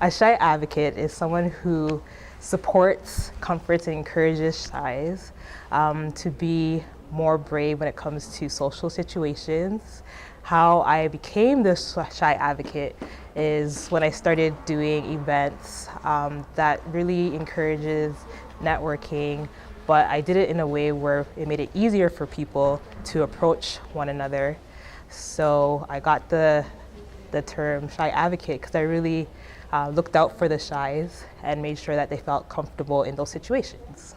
A shy advocate is someone who supports, comforts, and encourages shys to be more brave when it comes to social situations. How I became this shy advocate is when I started doing events that really encourages networking, but I did it in a way where it made it easier for people to approach one another. So I got the term shy advocate because I really looked out for the shys and made sure that they felt comfortable in those situations.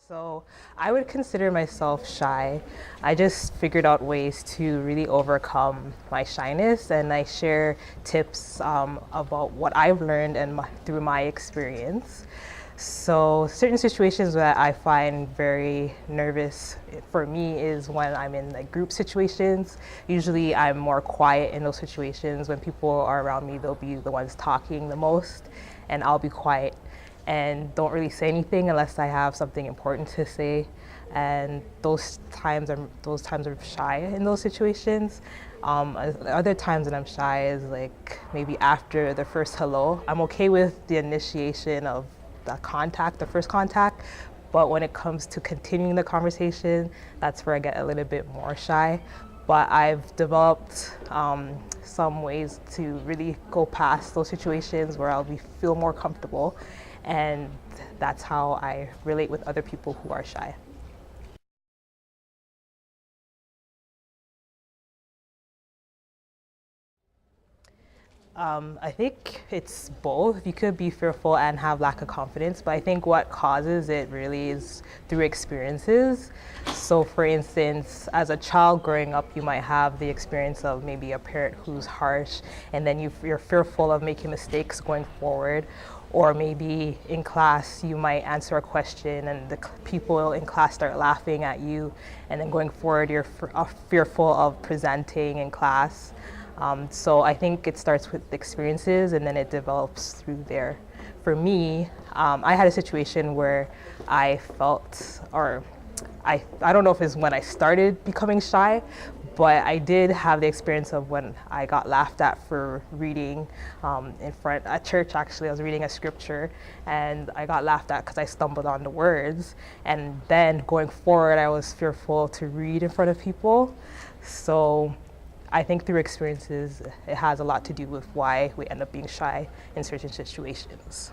So I would consider myself shy. I just figured out ways to really overcome my shyness, and I share tips about what I've learned and through my experience. So certain situations that I find very nervous for me is when I'm in like group situations. Usually I'm more quiet in those situations. When people are around me, they'll be the ones talking the most, and I'll be quiet and don't really say anything unless I have something important to say. And those times are shy in those situations. Other times that I'm shy is like maybe after the first hello. I'm okay with the initiation of the first contact, but when it comes to continuing the conversation, that's where I get a little bit more shy. But I've developed some ways to really go past those situations where I'll feel more comfortable, and that's how I relate with other people who are shy. I think it's both. You could be fearful and have lack of confidence, but I think what causes it really is through experiences. So for instance, as a child growing up, you might have the experience of maybe a parent who's harsh, and then you're fearful of making mistakes going forward. Or maybe in class, you might answer a question and the people in class start laughing at you, and then going forward, you're fearful of presenting in class. So I think it starts with experiences and then it develops through there. For me, I had a situation where I felt, or I don't know if it's when I started becoming shy, but I did have the experience of when I got laughed at for reading in front at church. Actually, I was reading a scripture and I got laughed at because I stumbled on the words. And then going forward, I was fearful to read in front of people. So I think through experiences, it has a lot to do with why we end up being shy in certain situations.